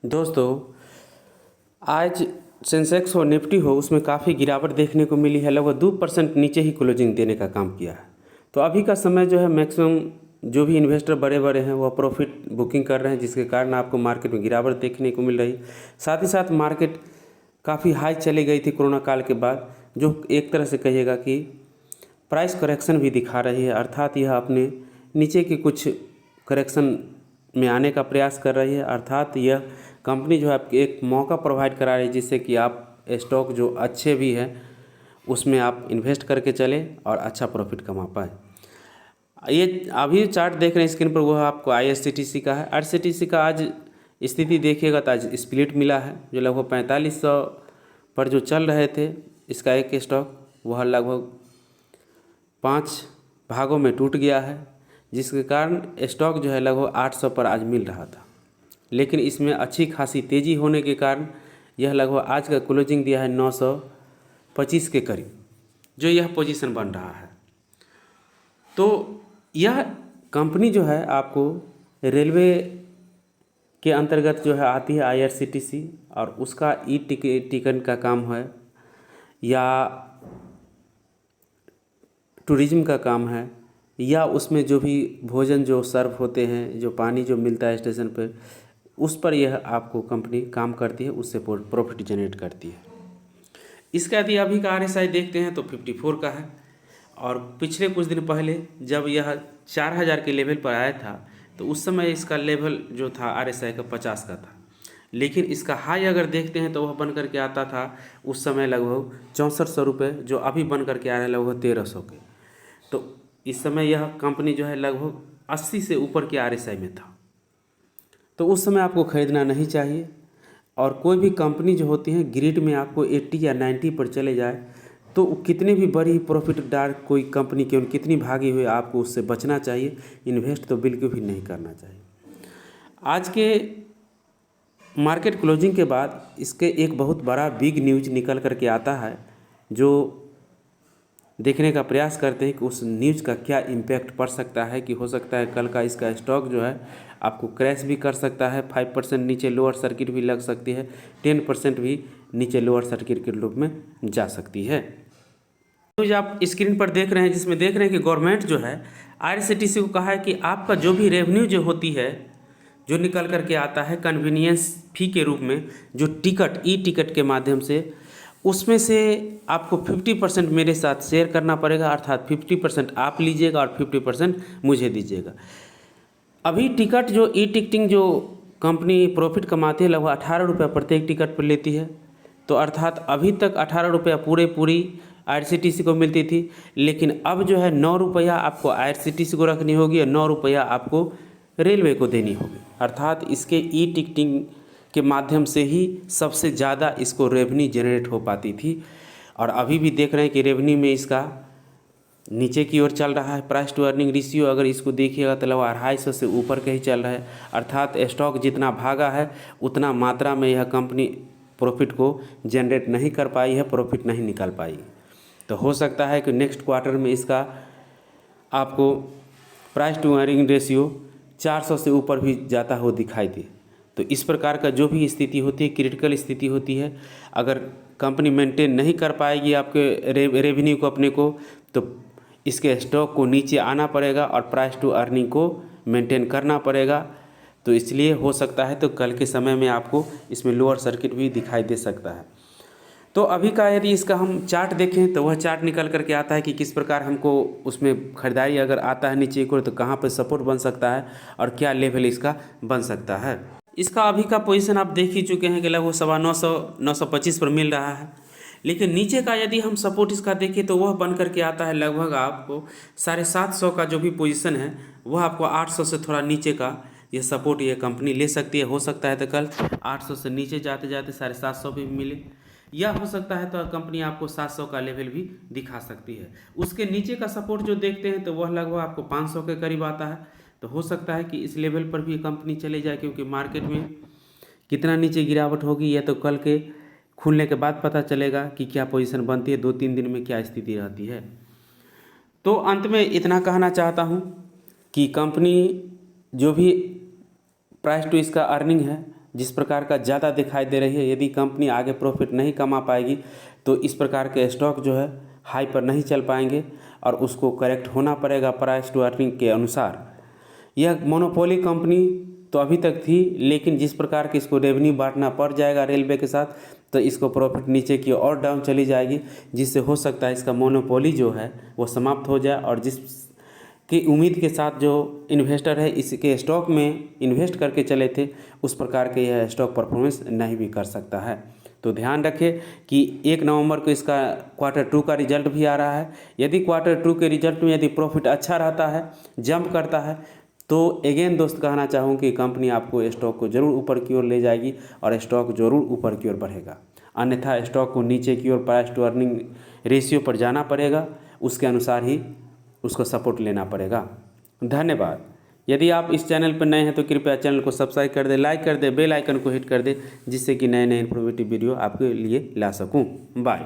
दोस्तों, आज सेंसेक्स हो निफ्टी हो उसमें काफ़ी गिरावट देखने को मिली है। लगभग 2% नीचे ही क्लोजिंग देने का काम किया है। तो अभी का समय जो है मैक्सिमम जो भी इन्वेस्टर बड़े बड़े हैं वह प्रॉफिट बुकिंग कर रहे हैं, जिसके कारण आपको मार्केट में गिरावट देखने को मिल रही। साथ ही साथ मार्केट काफ़ी हाई चली गई थी कोरोना काल के बाद, जो एक तरह से कहिएगा कि प्राइस करेक्शन भी दिखा रही है, अर्थात यह अपने नीचे के कुछ करेक्शन में आने का प्रयास कर रही है। अर्थात यह कंपनी जो है आपको एक मौका प्रोवाइड करा रही है, जिससे कि आप स्टॉक जो अच्छे भी हैं उसमें आप इन्वेस्ट करके चलें और अच्छा प्रॉफिट कमा पाए। ये अभी चार्ट देख रहे हैं स्क्रीन पर, वह आपको IRCTC का है। IRCTC का आज स्थिति देखिएगा तो आज स्प्लिट मिला है, जो लगभग 4500 पर जो चल रहे थे इसका एक स्टॉक, वह लगभग 5 भागों में टूट गया है, जिसके कारण स्टॉक जो है लगभग 800 पर आज मिल रहा था। लेकिन इसमें अच्छी खासी तेज़ी होने के कारण यह लगभग आज का क्लोजिंग दिया है 925 के करीब, जो यह पोजीशन बन रहा है। तो यह कंपनी जो है आपको रेलवे के अंतर्गत जो है आती है IRCTC, और उसका टिकट का काम है या टूरिज्म का काम है, या उसमें जो भी भोजन जो सर्व होते हैं, जो पानी जो मिलता है स्टेशन पर, उस पर यह आपको कंपनी काम करती है, उससे प्रॉफिट जनरेट करती है। इसका यदि अभी का RSI देखते हैं तो 54 का है, और पिछले कुछ दिन पहले जब यह 4000 के लेवल पर आया था तो उस समय इसका लेवल जो था RSI का 50 का था। लेकिन इसका हाई अगर देखते हैं तो वह बन करके आता था उस समय लगभग 6400 रुपये, जो अभी बन करके आ रहा है लगभग 1300 के। तो इस समय यह कंपनी जो है लगभग 80 से ऊपर के RSI में था। तो उस समय आपको ख़रीदना नहीं चाहिए। और कोई भी कंपनी जो होती है ग्रिड में आपको 80 या 90 पर चले जाए तो कितनी भी बड़ी प्रॉफिटदार कोई कंपनी क्यों कितनी भागी हुई, आपको उससे बचना चाहिए। इन्वेस्ट तो बिल्कुल भी नहीं करना चाहिए। आज के मार्केट क्लोजिंग के बाद इसके एक बहुत बड़ा बिग न्यूज निकल करके आता है, जो देखने का प्रयास करते हैं कि उस न्यूज़ का क्या इम्पैक्ट पड़ सकता है। कि हो सकता है कल का इसका स्टॉक जो है आपको क्रैश भी कर सकता है, 5% नीचे लोअर सर्किट भी लग सकती है, 10% भी नीचे लोअर सर्किट के रूप में जा सकती है। न्यूज़ आप स्क्रीन पर देख रहे हैं, जिसमें देख रहे हैं कि गवर्नमेंट जो है IRCTC को कहा है कि आपका जो भी रेवेन्यू जो होती है, जो निकल करके आता है कन्वीनियंस फी के रूप में, जो टिकट टिकट के माध्यम से, उसमें से आपको 50% मेरे साथ शेयर करना पड़ेगा। अर्थात 50% आप लीजिएगा और 50% मुझे दीजिएगा। अभी टिकट जो टिकटिंग जो कंपनी प्रॉफिट कमाती है लगभग 18 रुपये प्रत्येक टिकट पर लेती है। तो अर्थात अभी तक 18 रुपया पूरी IRCTC को मिलती थी, लेकिन अब जो है 9 रुपया आपको IRCTC को रखनी होगी और 9 रुपया आपको रेलवे को देनी होगी। अर्थात इसके टिकटिंग के माध्यम से ही सबसे ज़्यादा इसको रेवेन्यू जनरेट हो पाती थी। और अभी भी देख रहे हैं कि रेवेन्यू में इसका नीचे की ओर चल रहा है। प्राइस टू अर्निंग रेशियो अगर इसको देखिएगा तो लगभग 250 से ऊपर का ही चल रहा है। अर्थात स्टॉक जितना भागा है उतना मात्रा में यह कंपनी प्रॉफिट को जनरेट नहीं कर पाई है, प्रॉफिट नहीं निकाल पाई। तो हो सकता है कि नेक्स्ट क्वार्टर में इसका आपको प्राइस टू अर्निंग रेशियो 400 से ऊपर भी जाता हो दिखाई दे। तो इस प्रकार का जो भी स्थिति होती है, क्रिटिकल स्थिति होती है, अगर कंपनी मेंटेन नहीं कर पाएगी आपके रेवेन्यू को अपने को, तो इसके स्टॉक को नीचे आना पड़ेगा और प्राइस टू अर्निंग को मेंटेन करना पड़ेगा। तो इसलिए हो सकता है तो कल के समय में आपको इसमें लोअर सर्किट भी दिखाई दे सकता है। तो अभी का यदि इसका हम चार्ट देखें तो वह चार्ट निकल करके आता है कि किस प्रकार हमको उसमें खरीदारी अगर आता है नीचे की ओर तो कहाँ पर सपोर्ट बन सकता है और क्या लेवल इसका बन सकता है। इसका अभी का पोजीशन आप देख ही चुके हैं कि लगभग 925 पर मिल रहा है। लेकिन नीचे का यदि हम सपोर्ट इसका देखें तो वह बन करके आता है लगभग आपको 750 का जो भी पोजीशन है वह आपको 800 से थोड़ा नीचे का यह सपोर्ट ये कंपनी ले सकती है। हो सकता है तो कल 800 से नीचे जाते जाते 750 पे भी मिले, या हो सकता है तो कंपनी आपको 700 का लेवल भी दिखा सकती है। उसके नीचे का सपोर्ट जो देखते हैं तो वह लगभग आपको 500 के करीब आता है। तो हो सकता है कि इस लेवल पर भी कंपनी चले जाए, क्योंकि मार्केट में कितना नीचे गिरावट होगी यह तो कल के खुलने के बाद पता चलेगा कि क्या पोजीशन बनती है, 2-3 दिन में क्या स्थिति रहती है। तो अंत में इतना कहना चाहता हूँ कि कंपनी जो भी प्राइस टू इसका अर्निंग है जिस प्रकार का ज़्यादा दिखाई दे रही है, यदि कंपनी आगे प्रॉफिट नहीं कमा पाएगी तो इस प्रकार के स्टॉक जो है हाई पर नहीं चल पाएंगे और उसको करेक्ट होना पड़ेगा प्राइस टू अर्निंग के अनुसार। यह मोनोपोली कंपनी तो अभी तक थी, लेकिन जिस प्रकार की इसको रेवेन्यू बांटना पड़ जाएगा रेलवे के साथ, तो इसको प्रॉफिट नीचे की और डाउन चली जाएगी, जिससे हो सकता है इसका मोनोपोली जो है वो समाप्त हो जाए और जिस की उम्मीद के साथ जो इन्वेस्टर है इसके स्टॉक में इन्वेस्ट करके चले थे, उस प्रकार के यह स्टॉक परफॉर्मेंस नहीं भी कर सकता है। तो ध्यान रखें कि 1 नवंबर को इसका Q2 का रिजल्ट भी आ रहा है। यदि Q2 के रिजल्ट में यदि प्रॉफिट अच्छा रहता है, जंप करता है, तो अगेन दोस्त कहना चाहूँ कि कंपनी आपको स्टॉक को ज़रूर ऊपर की ओर ले जाएगी और स्टॉक ज़रूर ऊपर की ओर बढ़ेगा। अन्यथा स्टॉक को नीचे की ओर प्राइस टू अर्निंग रेशियो पर जाना पड़ेगा, उसके अनुसार ही उसको सपोर्ट लेना पड़ेगा। धन्यवाद। यदि आप इस चैनल पर नए हैं तो कृपया चैनल को सब्सक्राइब कर दें, लाइक कर दें, बेल आइकन को हिट कर दें, जिससे कि नए नए इन्फॉर्मेटिव वीडियो आपके लिए ला सकूं। बाय।